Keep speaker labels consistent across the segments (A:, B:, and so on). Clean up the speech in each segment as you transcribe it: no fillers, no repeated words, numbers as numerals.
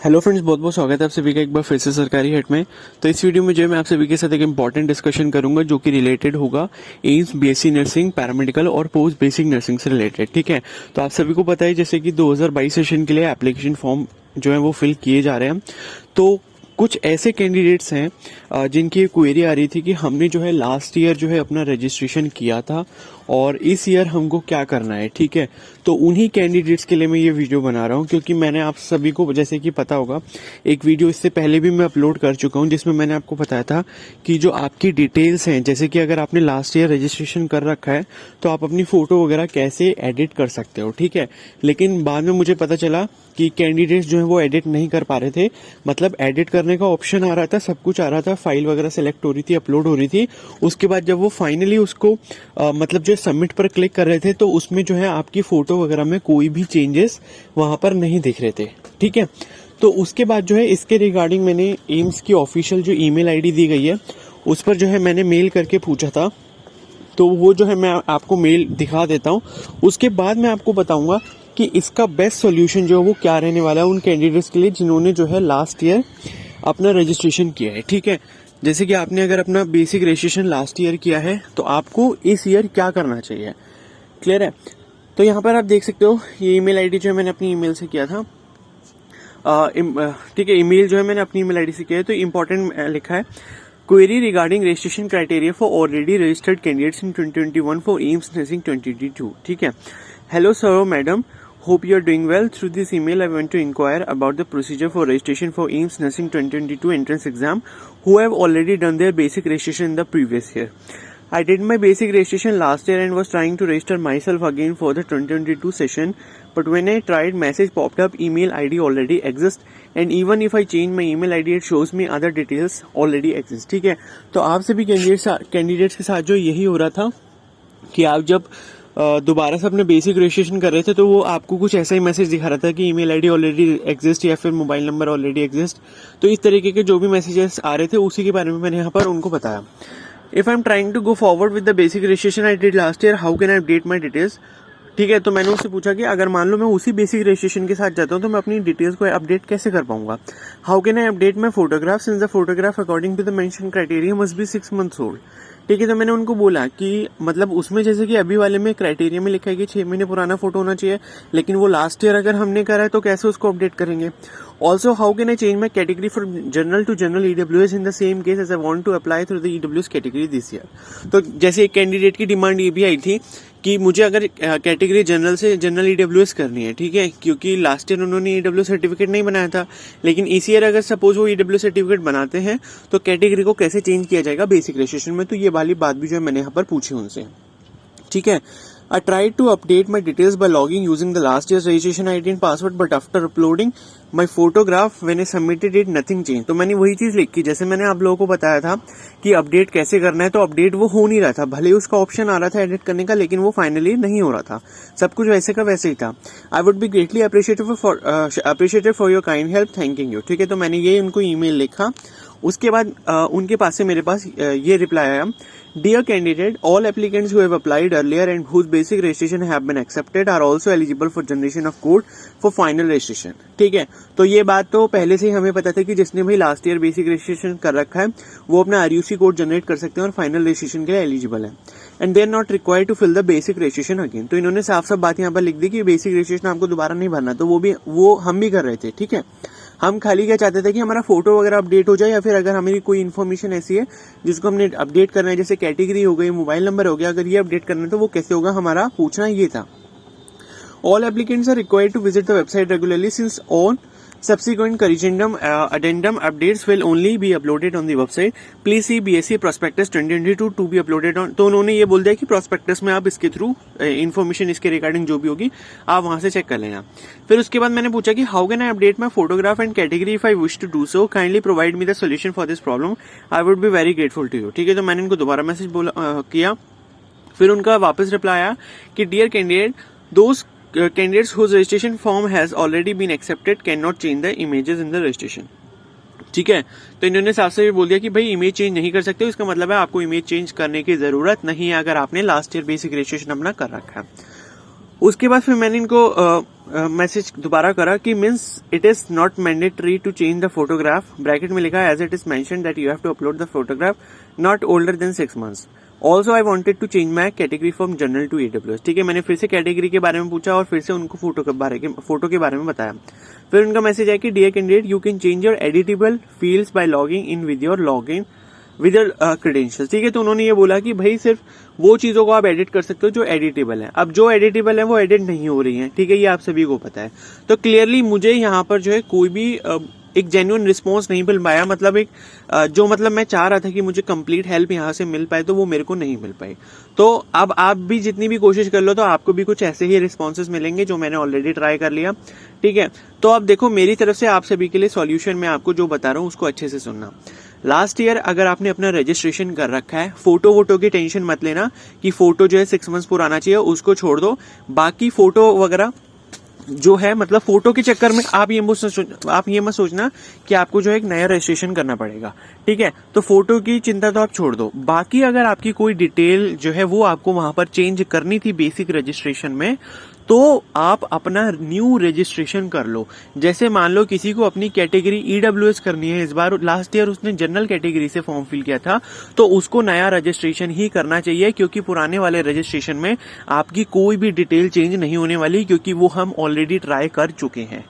A: Hello friends, बहुत बहुत स्वागत है आप सभी का एक बार फिर से सरकारी हट में। तो इस वीडियो में जो है मैं आप सभी के साथ एक इंपॉर्टेंट डिस्कशन करूंगा जो कि रिलेटेड होगा एम्स बीएससी नर्सिंग, पैरामेडिकल और पोस्ट बेसिक नर्सिंग से रिलेटेड। ठीक है, तो आप सभी को पता है जैसे कि 2022 सेशन के लिए एप्लीकेशन फॉर्म जो है वो फिल किए जा रहे हैं। तो कुछ ऐसे कैंडिडेट्स हैं जिनकी क्वेरी आ रही थी कि हमने जो है लास्ट ईयर जो है अपना रजिस्ट्रेशन किया था और इस ईयर हमको क्या करना है। ठीक है, तो उन्हीं कैंडिडेट्स के लिए मैं ये वीडियो बना रहा हूँ क्योंकि मैंने आप सभी को जैसे कि पता होगा एक वीडियो इससे पहले भी मैं अपलोड कर चुका हूँ जिसमें मैंने आपको बताया था कि जो आपकी डिटेल्स हैं, जैसे कि अगर आपने लास्ट ईयर रजिस्ट्रेशन कर रखा है तो आप अपनी फोटो वगैरह कैसे एडिट कर सकते हो। ठीक है, लेकिन बाद में मुझे पता चला कि कैंडिडेट्स जो है वो एडिट नहीं कर पा रहे थे। मतलब एडिट करने का ऑप्शन आ रहा था, सब कुछ आ रहा था, फाइल वगैरह सेलेक्ट हो रही थी, अपलोड हो रही थी। उसके बाद जब वो फाइनली उसको मतलब जो सबमिट पर क्लिक कर रहे थे तो उसमें जो है आपकी फोटो वगैरह में कोई भी चेंजेस वहां पर नहीं दिख रहे थे। ठीक है, तो उसके बाद जो है इसके रिगार्डिंग मैंने एम्स की ऑफिशियल जो ईमेल आईडी दी गई है उस पर जो है मैंने मेल करके पूछा था। तो वो जो है मैं आपको मेल दिखा देता हूँ, उसके बाद मैं आपको बताऊंगा कि इसका बेस्ट सॉल्यूशन जो है वो क्या रहने वाला है उन कैंडिडेट्स के लिए जिन्होंने जो है लास्ट ईयर अपना रजिस्ट्रेशन किया है। ठीक है, जैसे कि आपने अगर अपना बेसिक रजिस्ट्रेशन लास्ट ईयर किया है तो आपको इस ईयर क्या करना चाहिए। क्लियर है? तो यहाँ पर आप देख सकते हो ये ईमेल आईडी जो है मैंने अपनी ईमेल से किया था। ठीक है, ईमेल जो है मैंने अपनी ईमेल आईडी से किया है। तो इम्पोर्टेंट लिखा है, query regarding registration criteria for already registered candidates in 2021 for AIIMS nursing 2022। ठीक है, hello sir madam, hope you are doing well. Through this email I want to inquire about the procedure for registration for AIIMS Nursing 2022 entrance exam who have already done their basic registration in the previous year. I did my basic registration last year and was trying to register myself again for the 2022 session, but when I tried, message popped up, email ID already exists, and even if I change my email ID it shows me other details already exist. ठीक है, तो आप सभी candidates के साथ जो यही हो रहा था कि आप जब दोबारा से अपने बेसिक रजिस्ट्रेशन कर रहे थे तो वो आपको कुछ ऐसा ही मैसेज दिखा रहा था कि ईमेल आईडी ऑलरेडी एग्जिस्ट या फिर मोबाइल नंबर ऑलरेडी एग्जिस्ट। तो इस तरीके के जो भी मैसेजेस आ रहे थे उसी के बारे में मैंने यहाँ पर उनको बताया। If I am trying to go forward with the basic registration I did last year, how can I update my details. ठीक है, तो मैंने उससे पूछा कि अगर मान लो मैं उसी बेसिक रजिस्ट्रेशन के साथ जाता हूँ तो मैं अपनी डिटेल्स को अपडेट कैसे कर पाऊंगा। How can I update my photograph since the photograph according to the mention criteria must be 6 months old. ठीक है, तो मैंने उनको बोला कि मतलब उसमें जैसे कि अभी वाले में क्राइटेरिया में लिखा है कि 6 महीने पुराना फोटो होना चाहिए, लेकिन वो लास्ट ईयर अगर हमने करा है तो कैसे उसको अपडेट करेंगे। Also how can I change my category from general to general EWS in the same case as I want to apply through the EWS category this year. तो जैसे एक कैंडिडेट की डिमांड ये भी आई थी कि मुझे अगर कैटेगरी जनरल से जनरल ईडब्ल्यूएस करनी है। ठीक है, क्योंकि लास्ट ईयर उन्होंने ईडब्ल्यू सर्टिफिकेट नहीं बनाया था, लेकिन इस ईयर अगर सपोज वो ईडब्ल्यू सर्टिफिकेट बनाते हैं तो कैटेगरी को कैसे चेंज किया जाएगा बेसिक रजिस्ट्रेशन में। तो ये वाली बात भी जो है मैंने यहाँ पर पूछी उनसे। ठीक है, I tried to update my details by logging using the last year's registration ID and password, but after uploading my photograph when I submitted it, nothing changed. तो मैंने वही चीज लिखी जैसे मैंने आप लोगों को बताया था कि अपडेट कैसे करना है, तो अपडेट वो हो नहीं रहा था। भले ही उसका ऑप्शन आ रहा था एडिट करने का, लेकिन वो फाइनली नहीं हो रहा था। सब कुछ वैसे का वैसे ही था। आई would be greatly appreciated for your kind help, thanking you. ठीक है, तो मैंने ये उनको ईमेल लिखा। उसके बाद उनके पास से मेरे पास ये रिप्लाई आया, Dear candidate, all applicants who have applied earlier and whose basic registration have been accepted are also eligible for generation of code for final registration. ठीक है, तो ये बात तो पहले से ही हमें पता था कि जिसने भाई लास्ट ईयर बेसिक रजिस्ट्रेशन कर रखा है वो अपना आरयूसी कोड जनरेट कर सकते हैं और फाइनल रजिस्ट्रेशन के लिए एलिजिबल है। And they are not required to fill the basic registration again. तो इन्होंने साफ साफ बात यहाँ पर लिख दी कि बेसिक रजिस्ट्रेशन आपको दोबारा नहीं भरना। तो वो हम भी कर रहे थे। ठीक है, हम खाली क्या चाहते थे कि हमारा फोटो वगैरह अपडेट हो जाए, या फिर अगर हमारी कोई इन्फॉर्मेशन ऐसी है जिसको हमने अपडेट करना है, जैसे कैटेगरी हो गई, मोबाइल नंबर हो गया, अगर ये अपडेट करना है तो वो कैसे होगा, हमारा पूछना ये था। All applicants are required to visit the website regularly since all subsequent addendum updates will only be uploaded on the website. Please see BSc Prospectus 2022 to be uploaded on। तो उन्होंने ये बोल दिया कि प्रोस्पेक्टस में आप इसके थ्रू इन्फॉर्मेशन इसके रिगार्डिंग जो भी होगी आप वहां से चेक कर लेना। फिर उसके बाद मैंने पूछा कि how can I update my photograph and category if I wish to do so, kindly provide me the solution for this problem, I would be very grateful to you. ठीक है, तो मैंने इनको दोबारा मैसेज किया। फिर उनका वापस रिप्लाई आया कि dear candidate, those candidates whose registration form has already been accepted cannot change the images in the registration। ठीक है, तो इन्होंने साफ से बोल दिया कि भाई इमेज चेंज नहीं कर सकते, इसका मतलब है आपको इमेज चेंज करने की जरूरत नहीं है अगर आपने लास्ट ईयर बेसिक रजिस्ट्रेशन अपना कर रखा है। उसके बाद फिर मैंने इनको मैसेज दोबारा करा कि means it is not mandatory to change the photograph, bracket में लिखा है as it is mention that you have to upload the photograph not older than 6 months. Also I wanted to change my category from general to AWS. ठीक है, मैंने फिर से category के बारे में पूछा और फिर से उनको फोटो के बारे में बताया. फिर उनका मैसेज है कि dear candidate you can change your editable fields by logging in with your credentials. ठीक है, तो उन्होंने ये बोला कि भाई सिर्फ वो चीजों को आप एडिट कर सकते हो जो एडिटेबल है. अब जो एडिटेबल है वो एडिट नहीं हो रही है. ठीक है, ये आप सभी को पता है. तो क्लियरली मुझे यहाँ पर जो है कोई भी एक जेन्युइन रिस्पॉन्स नहीं मिल पाया. मतलब एक जो मतलब मैं चाह रहा था कि मुझे कंप्लीट हेल्प यहाँ से मिल पाए तो वो मेरे को नहीं मिल पाई. तो अब आप भी जितनी भी कोशिश कर लो तो आपको भी कुछ ऐसे ही रिस्पॉन्सेज मिलेंगे जो मैंने ऑलरेडी ट्राई कर लिया. ठीक है, तो अब देखो मेरी तरफ से आप सभी के लिए सॉल्यूशन मैं आपको जो बता रहा हूँ उसको अच्छे से सुनना. लास्ट ईयर अगर आपने अपना रजिस्ट्रेशन कर रखा है, फोटो वोटो की टेंशन मत लेना कि फोटो जो है 6 months पुराना चाहिए, उसको छोड़ दो. बाकी फोटो वगैरह जो है मतलब फोटो के चक्कर में आप ये मत सोचना कि आपको जो है एक नया रजिस्ट्रेशन करना पड़ेगा. ठीक है, तो फोटो की चिंता तो आप छोड़ दो. बाकी अगर आपकी कोई डिटेल जो है वो आपको वहां पर चेंज करनी थी बेसिक रजिस्ट्रेशन में, तो आप अपना न्यू रजिस्ट्रेशन कर लो. जैसे मान लो किसी को अपनी कैटेगरी EWS करनी है, इस बार लास्ट ईयर उसने जनरल कैटेगरी से फॉर्म फिल किया था, तो उसको नया रजिस्ट्रेशन ही करना चाहिए क्योंकि पुराने वाले रजिस्ट्रेशन में आपकी कोई भी डिटेल चेंज नहीं होने वाली क्योंकि वो हम ऑलरेडी ट्राई कर चुके हैं.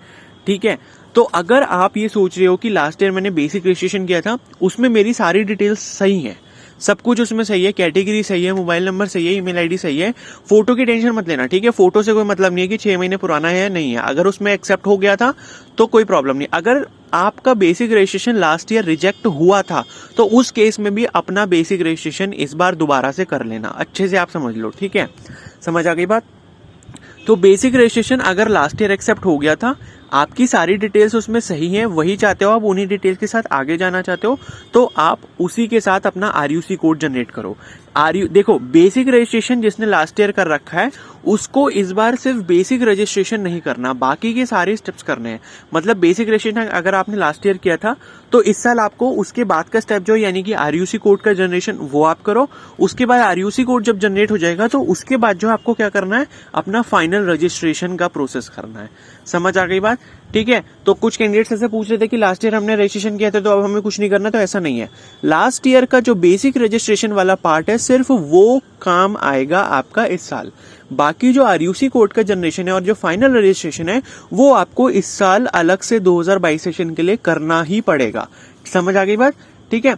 A: ठीक है, तो अगर आप ये सोच रहे हो कि लास्ट ईयर मैंने बेसिक रजिस्ट्रेशन किया था उसमें मेरी सारी डिटेल्स सही है, सब कुछ उसमें सही है, कैटेगरी सही है, मोबाइल नंबर सही है, ईमेल आईडी सही है, फोटो की टेंशन मत लेना. ठीक है, फोटो से कोई मतलब नहीं है कि 6 महीने पुराना है या नहीं है. अगर उसमें एक्सेप्ट हो गया था तो कोई प्रॉब्लम नहीं. अगर आपका basic registration last year reject हुआ था तो उस केस में भी अपना बेसिक रजिस्ट्रेशन इस बार दोबारा से कर लेना. अच्छे से आप समझ लो. ठीक है, समझ आ गई बात. तो बेसिक रजिस्ट्रेशन अगर लास्ट ईयर एक्सेप्ट हो गया था, आपकी सारी डिटेल्स उसमें सही हैं, वही चाहते हो आप, उन्हीं डिटेल्स के साथ आगे जाना चाहते हो, तो आप उसी के साथ अपना RUC कोड जनरेट करो. देखो बेसिक रजिस्ट्रेशन जिसने लास्ट ईयर कर रखा है उसको इस बार सिर्फ बेसिक रजिस्ट्रेशन नहीं करना, बाकी के सारे स्टेप्स करने हैं. मतलब बेसिक रजिस्ट्रेशन अगर आपने लास्ट ईयर किया था तो इस साल आपको उसके बाद का स्टेप जो यानी कि RUC कोड का जनरेशन वो आप करो. उसके बाद RUC कोड जब जनरेट हो जाएगा तो उसके बाद जो आपको क्या करना है, अपना फाइनल रजिस्ट्रेशन का प्रोसेस करना है. समझ आ गई बात. ठीक है, तो कुछ कैंडिडेट्स ऐसे पूछ रहे थे कि लास्ट ईयर हमने रजिस्ट्रेशन किया था तो अब हमें कुछ नहीं करना, तो ऐसा नहीं है. लास्ट ईयर का जो बेसिक रजिस्ट्रेशन वाला पार्ट है सिर्फ वो काम आएगा आपका इस साल. बाकी जो RUC कोड का जनरेशन है और जो फाइनल रजिस्ट्रेशन है वो आपको इस साल अलग से 2022 सेशन के लिए करना ही पड़ेगा. समझ आ गई बात. ठीक है,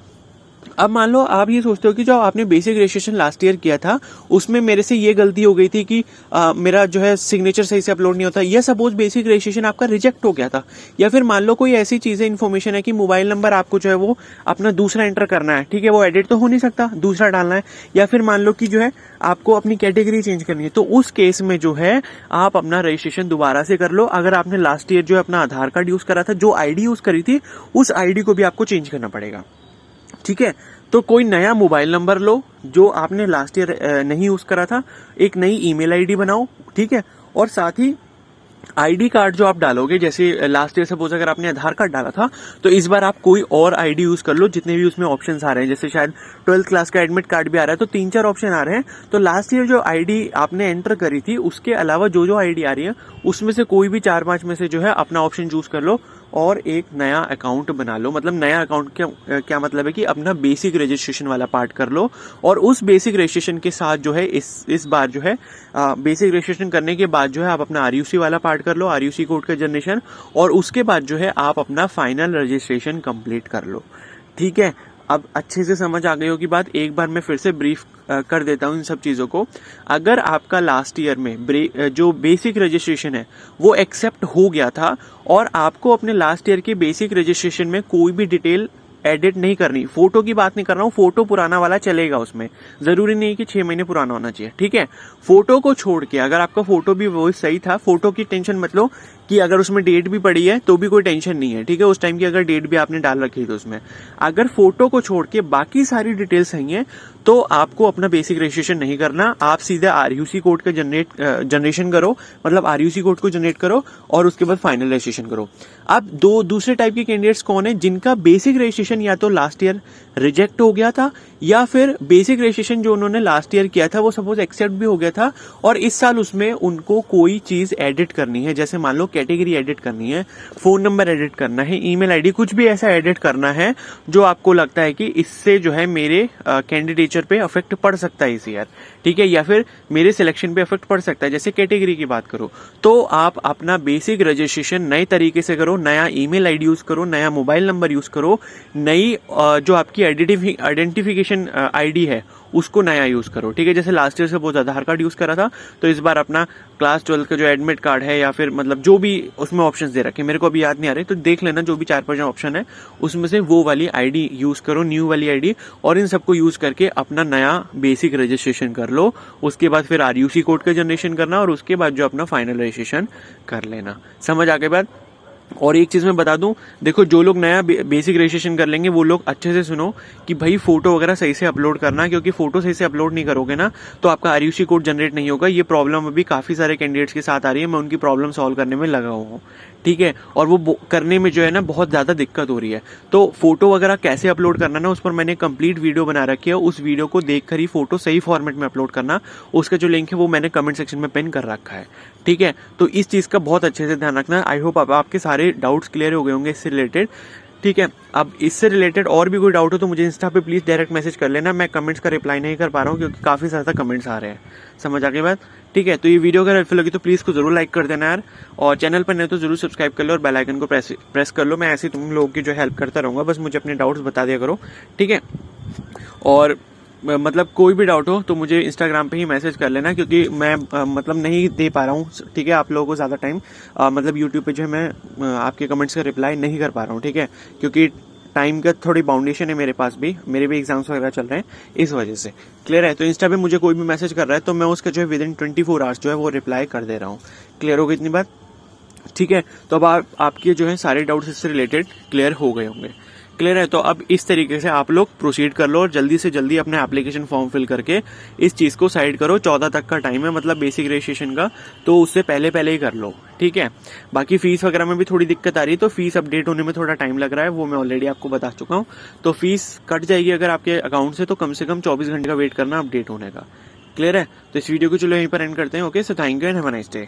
A: अब मान लो आप ये सोचते हो कि जो आपने बेसिक रजिस्ट्रेशन लास्ट ईयर किया था उसमें मेरे से ये गलती हो गई थी कि मेरा जो है सिग्नेचर सही से अपलोड नहीं होता, या सपोज बेसिक रजिस्ट्रेशन आपका रिजेक्ट हो गया था, या फिर मान लो कोई ऐसी चीज है, इन्फॉर्मेशन है कि मोबाइल नंबर आपको जो है वो अपना दूसरा एंटर करना है. ठीक है, वो एडिट तो हो नहीं सकता, दूसरा डालना है. या फिर मान लो कि जो है आपको अपनी कैटेगरी चेंज करनी है, तो उस केस में जो है आप अपना रजिस्ट्रेशन दोबारा से कर लो. अगर आपने लास्ट ईयर जो है अपना आधार कार्ड यूज करा था, जो ID यूज करी थी उस ID को भी आपको चेंज करना पड़ेगा. ठीक है, तो कोई नया मोबाइल नंबर लो जो आपने लास्ट ईयर नहीं यूज करा था, एक नई ईमेल आईडी बनाओ. ठीक है, और साथ ही ID कार्ड जो आप डालोगे, जैसे लास्ट ईयर सपोज अगर आपने आधार कार्ड डाला था तो इस बार आप कोई और ID यूज कर लो. जितने भी उसमें ऑप्शंस आ रहे हैं, जैसे शायद 12th क्लास का एडमिट कार्ड भी आ रहा है, तो 3-4 ऑप्शन आ रहे हैं. तो लास्ट ईयर जो ID आपने एंटर करी थी उसके अलावा जो जो ID आ रही है उसमें से कोई भी 4-5 में से जो है अपना ऑप्शन चूज कर लो और एक नया अकाउंट बना लो. मतलब नया अकाउंट क्या मतलब है कि अपना बेसिक रजिस्ट्रेशन वाला पार्ट कर लो, और उस बेसिक रजिस्ट्रेशन के साथ जो है इस बार जो है बेसिक रजिस्ट्रेशन करने के बाद जो है आप अपना RUC वाला पार्ट कर लो, RUC कोड का जनरेशन, और उसके बाद जो है आप अपना फाइनल रजिस्ट्रेशन कंप्लीट कर लो. ठीक है, अब अच्छे से समझ आ गई होगी बात. एक बार मैं फिर से ब्रीफ कर देता हूँ इन सब चीजों को. अगर आपका लास्ट ईयर में जो बेसिक रजिस्ट्रेशन है वो एक्सेप्ट हो गया था और आपको अपने लास्ट ईयर के बेसिक रजिस्ट्रेशन में कोई भी डिटेल एडिट नहीं करनी, फोटो की बात नहीं कर रहा हूँ, फोटो पुराना वाला चलेगा, उसमें जरूरी नहीं कि 6 महीने पुराना होना चाहिए. ठीक है, फोटो को छोड़ के अगर आपका फोटो भी वो सही था, फोटो की टेंशन मत लो कि अगर उसमें डेट भी पड़ी है तो भी कोई टेंशन नहीं है, ठीक है, उस टाइम की अगर डेट भी आपने डाल रखी है तो उसमें अगर फोटो को छोड़ के बाकी सारी डिटेल्स सही है तो आपको अपना बेसिक रजिस्ट्रेशन नहीं करना। आप सीधे आरयूसी कोड का जनरेशन करो, मतलब आरयूसी कोड को जनरेट करो और उसके बाद फाइनल रजिस्ट्रेशन करो। अब दो दूसरे टाइप के कैंडिडेट्स कौन है, जिनका बेसिक रजिस्ट्रेशन या तो लास्ट ईयर रिजेक्ट हो गया था या फिर बेसिक रजिस्ट्रेशन जो उन्होंने लास्ट ईयर किया था वो सपोज एक्सेप्ट भी हो गया था और इस साल उसमें उनको कोई चीज एडिट करनी है, जैसे मान लो कैटेगरी एडिट करनी है, फोन नंबर एडिट करना है, ईमेल आईडी, कुछ भी ऐसा एडिट करना है जो आपको लगता है कि इससे जो है मेरे कैंडिडेचर पे अफेक्ट पड़ सकता है इस ईयर, ठीक है, या फिर मेरे सिलेक्शन पे अफेक्ट पड़ सकता है, जैसे कैटेगरी की बात करो, तो आप अपना बेसिक रजिस्ट्रेशन नए तरीके से करो, नया ईमेल आईडी यूज करो, नया मोबाइल नंबर यूज करो, नई जो आपकी आइडेंटिफिकेशन आईडी है उसको नया यूज करो, ठीक है। जैसे लास्ट ईयर से बहुत आधार कार्ड यूज करा था तो इस बार अपना क्लास 12 का जो एडमिट कार्ड है या फिर मतलब जो भी उसमें ऑप्शंस दे रखे, मेरे को अभी याद नहीं आ रहे, तो देख लेना जो भी 4-5 ऑप्शन है उसमें से वो वाली आईडी यूज करो, न्यू वाली आईडी, और इन सबको यूज करके अपना नया बेसिक रजिस्ट्रेशन कर लो। उसके बाद फिर आरयूसी कोड का जनरेशन करना और उसके बाद जो अपना फाइनल रजिस्ट्रेशन कर लेना। समझ आ गए बात? और एक चीज मैं बता दूं, देखो जो लोग नया बेसिक रजिस्ट्रेशन कर लेंगे वो लोग अच्छे से सुनो कि भाई फोटो वगैरह सही से अपलोड करना, क्योंकि फोटो सही से अपलोड नहीं करोगे ना तो आपका आरयूसी कोड जनरेट नहीं होगा। ये प्रॉब्लम अभी काफी सारे कैंडिडेट्स के साथ आ रही है, मैं उनकी प्रॉब्लम सॉल्व करने में लगा हुआ हूँ, ठीक है, और वो करने में जो है ना बहुत ज्यादा दिक्कत हो रही है। तो फोटो वगैरह कैसे अपलोड करना ना, उस पर मैंने कंप्लीट वीडियो बना रखी है, उस वीडियो को देखकर ही फोटो सही फॉर्मेट में अपलोड करना, उसका जो लिंक है वो मैंने कमेंट सेक्शन में पिन कर रखा है, ठीक है। तो इस चीज का बहुत अच्छे से ध्यान रखना। आई होप आपके सारे डाउट्स क्लियर हो गए होंगे इससे रिलेटेड, ठीक है। अब इससे रिलेटेड और भी कोई डाउट हो तो मुझे इंस्टा पे प्लीज डायरेक्ट मैसेज कर लेना, मैं कमेंट्स का रिप्लाई नहीं कर पा रहा हूँ क्योंकि काफी ज्यादा कमेंट्स आ रहे हैं। समझ आ गई बात? ठीक है, तो ये वीडियो अगर हेल्पफुल लगी तो प्लीज को जरूर लाइक कर देना यार, और चैनल पर नहीं तो जरूर सब्सक्राइब कर लो और बेल आइकन को प्रेस कर लो। मैं ऐसे तुम लोगों की जो हेल्प करता रहूंगा, बस मुझे अपने डाउट्स बता दिया करो, ठीक है। और मतलब कोई भी डाउट हो तो मुझे इंस्टाग्राम पे ही मैसेज कर लेना, क्योंकि मैं मतलब नहीं दे पा रहा हूँ, ठीक है, आप लोगों को ज़्यादा टाइम मतलब यूट्यूब पे जो है मैं आपके कमेंट्स का रिप्लाई नहीं कर पा रहा हूँ, ठीक है, क्योंकि टाइम का थोड़ी बाउंडेशन है मेरे पास भी, मेरे भी एग्जाम्स वगैरह चल रहे हैं इस वजह से। क्लियर है? तो इंस्टा पे मुझे कोई भी मैसेज कर रहा है तो मैं उसका जो है विद इन 24 आवर्स जो है वो रिप्लाई कर दे रहा हूँ। क्लियर हो गई इतनी बात? ठीक है, तो अब आपके जो है सारे डाउट्स इससे रिलेटेड क्लियर हो गए होंगे। क्लियर है? तो अब इस तरीके से आप लोग प्रोसीड कर लो और जल्दी से जल्दी अपने एप्लीकेशन फॉर्म फिल करके इस चीज को साइड करो। 14 तक का टाइम है, मतलब बेसिक रजिस्ट्रेशन का, तो उससे पहले पहले ही कर लो, ठीक है। बाकी फीस वगैरह में भी थोड़ी दिक्कत आ रही है, तो फीस अपडेट होने में थोड़ा टाइम लग रहा है, वो मैं ऑलरेडी आपको बता चुका हूँ। तो फीस कट जाएगी अगर आपके अकाउंट से, तो कम से कम 24 घंटे का वेट करना अपडेट होने का। क्लियर है? तो इस वीडियो को चलो यहीं पर एंड करते हैं। Okay, so thank you and have a nice day.